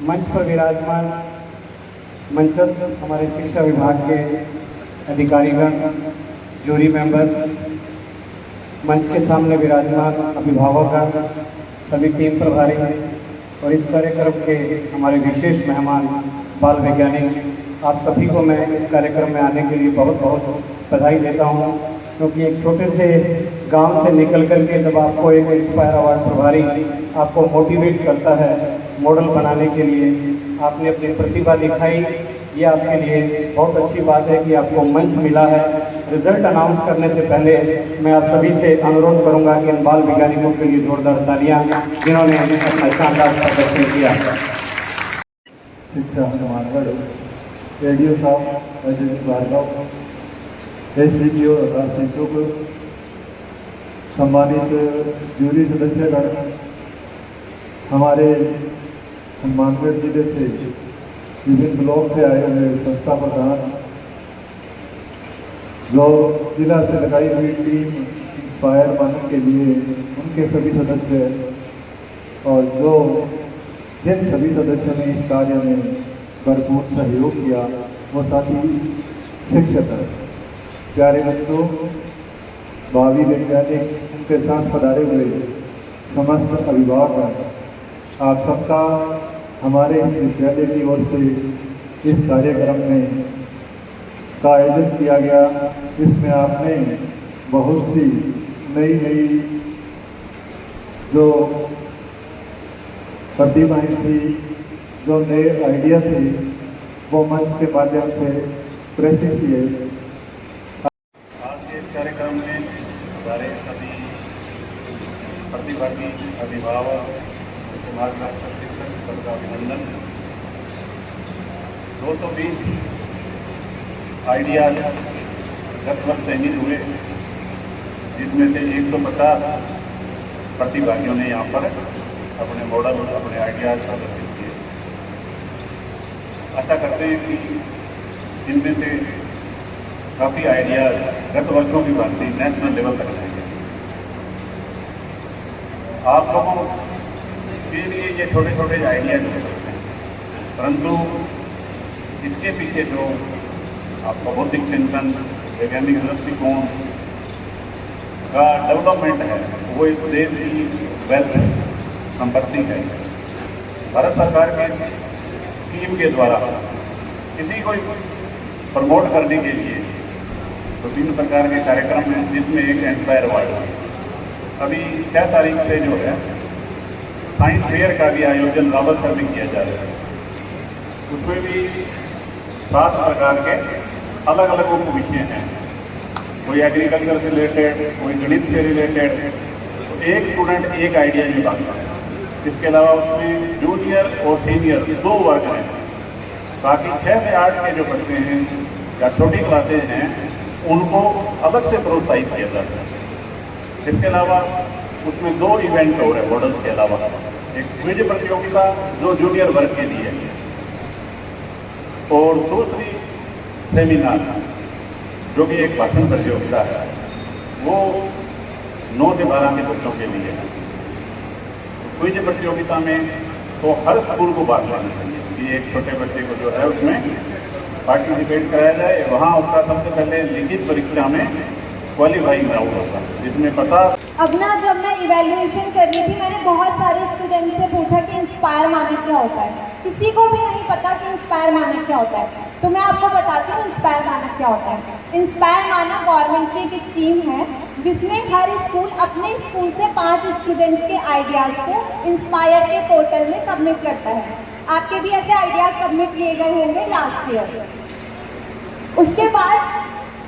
मंच पर विराजमान मंचस्थ हमारे शिक्षा विभाग के अधिकारीगण, जूरी मेंबर्स, मंच के सामने विराजमान अभिभावकगण, सभी टीम प्रभारी और इस कार्यक्रम के हमारे विशेष मेहमान बाल वैज्ञानिक, आप सभी को मैं इस कार्यक्रम में आने के लिए बहुत बहुत बधाई देता हूं, क्योंकि एक छोटे से गांव से निकल कर के जब आपको एक इंस्पायर अवार्ड प्रभारी आपको मोटिवेट करता है मॉडल बनाने के लिए, आपने अपनी प्रतिभा दिखाई, ये आपके लिए बहुत अच्छी बात है कि आपको मंच मिला है। रिजल्ट अनाउंस करने से पहले मैं आप सभी से अनुरोध करूंगा कि इन बाल वैज्ञानिकों के लिए जोरदार तालियां, जिन्होंने अपना शानदार प्रदर्शन किया। शिक्षा हनुमानगढ़ रेडियो साहब अजय भार्गव, SDPO को सम्मानित जूरी सदस्यगण, हमारे हनुमानगढ़ जिले से विभिन्न ब्लॉक से आए हुए संस्था प्रधान, जो जिला से लगाई हुई टीम इंस्पायर बनने के लिए उनके सभी सदस्य, और जो जिन सभी सदस्यों ने इस कार्य में भरपूर सहयोग किया वो साथी शिक्षक हैं। प्यारे बच्चों, भावी वैज्ञानिक, उनके साथ पधारे हुए समस्त अभिभावक, आप सबका हमारे इस विद्यालय की ओर से इस कार्यक्रम में का आयोजन किया गया। इसमें आपने बहुत सी नई नई जो प्रतिभाएं थी, जो नए आइडिया थे, वो मंच के माध्यम से प्रेषित किए। आज के इस कार्यक्रम में हमारे सभी प्रतिभागी, अभिभावक, मार्गदर्शक, शिक्षक सबका अभिनंदन। 220 आइडिया गत वर्ष चयनित हुए, जिसमें से 150 प्रतिभागियों ने यहाँ पर अपने मॉडल और अपने आइडियाज प्रदर्शित किए। आशा करते हैं कि इनमें से काफ़ी आइडियाज गत वर्षों की भांति नेशनल लेवल तक जाएंगे। आप लोगों के लिए ये छोटे छोटे आइडियाज हो सकते हैं, परंतु इसके पीछे जो आपका बौद्धिक चिंतन, वैज्ञानिक दृष्टिकोण का डेवलपमेंट है, वो इस देश की वेल्थ संपत्ति है। भारत सरकार के स्कीम के द्वारा किसी को प्रमोट करने के लिए विभिन्न प्रकार के कार्यक्रम हैं, जिसमें एक इंस्पायर अवार्ड अभी 6 तारीख से जो है साइंस फेयर का भी आयोजन रावतसर में किया जा रहा है। उसमें भी 7 प्रकार के अलग अलग उप विषय हैं, कोई एग्रीकल्चर से रिलेटेड, कोई गणित से रिलेटेड। तो एक स्टूडेंट एक आइडिया निकालता है। इसके अलावा उसमें जूनियर और सीनियर 2 वर्ग हैं, बाकी 6 से 8 के जो बच्चे हैं या छोटी क्लासेज हैं, उनको अलग से प्रोत्साहित किया जाता है। इसके अलावा उसमें 2 इवेंट हो रहे हैं मॉडल्स के अलावा, एक क्विज प्रतियोगिता जो जूनियर वर्ग के लिए है, और दूसरी सेमिनार जो कि एक भाषण प्रतियोगिता है, वो 9 से 12 के बच्चों के लिए है। क्विज प्रतियोगिता में तो हर स्कूल को भाग लेना चाहिए कि एक छोटे बच्चे को जो है उसमें पार्टिसिपेट कराया जाए। वहाँ उसका सबसे पहले लिखित परीक्षा में क्वालिफाइंग राउंड होगा, जिसमें पता। अब ना जब मैं इवैल्यूएशन कर रही थी, मैंने बहुत सारे स्टूडेंट से पूछा कि इंस्पायर मानक क्या होता है। किसी को भी नहीं पता कि इंस्पायर मानक क्या होता है, तो मैं आपको बताती हूँ इंस्पायर मानक क्या होता है। इंस्पायर मानक गवर्नमेंट की एक स्कीम है, जिसमें हर स्कूल अपने स्कूल से 5 स्टूडेंट्स के आइडियाज़ को इंस्पायर के पोर्टल में सबमिट करता है। आपके भी ऐसे आइडियाज़ सबमिट किए गए होंगे लास्ट ईयर। उसके बाद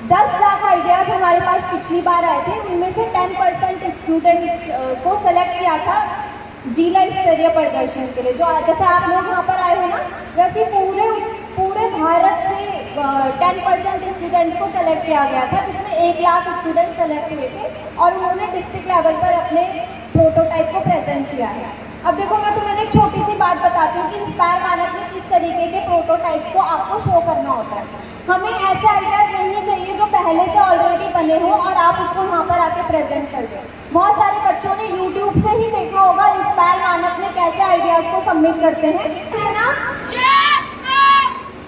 10 लाख आइडियाज़ हमारे पास पिछली बार आए थे, उनमें से 10% स्टूडेंट्स को सेलेक्ट किया था जिला स्तरीय प्रदर्शन के लिए। जो जैसे आप लोग यहाँ पर आए हो ना, वैसे पूरे भारत से 10% स्टूडेंट्स को सेलेक्ट किया गया था, जिसमें 1 लाख स्टूडेंट सेलेक्ट हुए थे और उन्होंने डिस्ट्रिक्ट लेवल पर अपने प्रोटोटाइप को प्रेजेंट किया है। अब देखो, मैं तुम्हें एक छोटी सी बात बताती हूँ कि इंस्पायर मानक में किस तरीके के प्रोटोटाइप को आपको शो करना होता है। हमें ऐसे आइडियाज नहीं चाहिए जो पहले से ऑलरेडी बने हो और आप उसको यहाँ पर आके प्रेजेंट कर दें। बहुत सारे बच्चों ने YouTube से ही देखा होगा इंस्पायर मानक में कैसे कैसे आइडियाज को सबमिट करते हैं, है ना?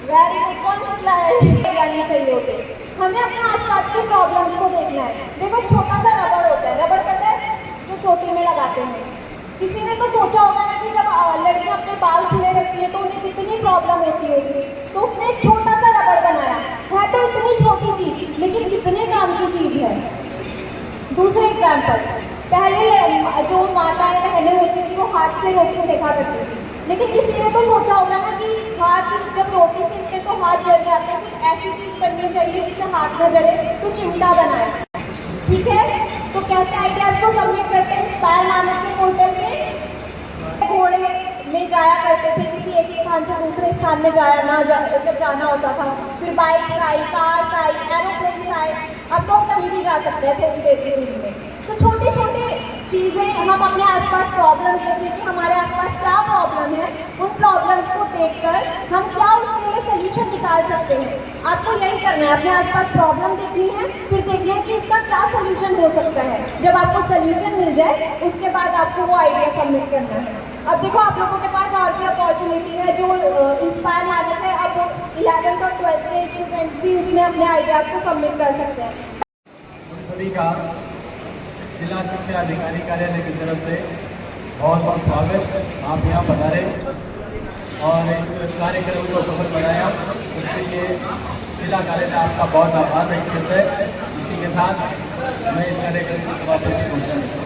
Very good. कौन निकला है? यानी चाहिए होते, हमें अपने आसपास के प्रॉब्लम्स को देखना है। देखो छोटा सा रबड़ होता है, रबड़ पता है जो चोटी में लगाते हैं। किसी ने तो सोचा होगा ना कि जब लड़कियां अपने बाल खुले रखती है तो उन्हें कितनी प्रॉब्लम होती होगी, तो उसने एक छोटा सा रबड़ बनाया है, तो इतनी छोटी चीज लेकिन कितने काम की चीज है। दूसरे एग्जाम्पल, पहले जो माताएं बहनें होती थी वो हाथ से रोटी सेका करती थी, लेकिन किसी ने तो सोचा होगा ना कि हाथ जब रोटी सेकते तो हाथ जल जाते हैं, कुछ ऐसी चीज करनी चाहिए जिससे हाथ न जले, तो चिमटा बनाए। ठीक है, तो कैसे आइडियाज को सबमिट करते हैं इंस्पायर मानव के पोर्टल पे। घोड़े में जाया करते थे, किसी एक स्थान से दूसरे स्थान में जब जाना होता था, फिर बाइक आई, कार आई, एरोप्लेन आए, अब तो कहीं भी जा सकते हैं थोड़ी देर के लिए में। तो छोटी छोटी चीज़ें हम अपने आसपास प्रॉब्लम देखें कि हमारे आसपास क्या प्रॉब्लम है, उन प्रॉब्लम्स को देखकर हम क्या उसके लिए सोल्यूशन निकाल सकते हैं। आपको यही करना है, अपने आसपास प्रॉब्लम देखनी है, फिर देखना है कि इसका क्या सोल्यूशन हो सकता है। जब आपको सोल्यूशन मिल जाए उसके बाद आपको वो आइडिया सबमिट करना है। अब देखो आप लोगों के पास और भी अपॉर्चुनिटी है, जो इंस्पायर मानक है, अब 11th और 12th के स्टूडेंट्स भी उसमें अपने आइडियाज को सबमिट कर सकते हैं। सभी का जिला शिक्षा अधिकारी कार्यालय की तरफ से बहुत बहुत स्वागत। आप यहाँ पधारे और इस कार्यक्रम को सफल बनाया, उसके लिए जिला कार्यालय आपका बहुत आभार व्यक्त करता है। इसी के साथ मैं इस कार्यक्रम की समाप्ति की घोषणा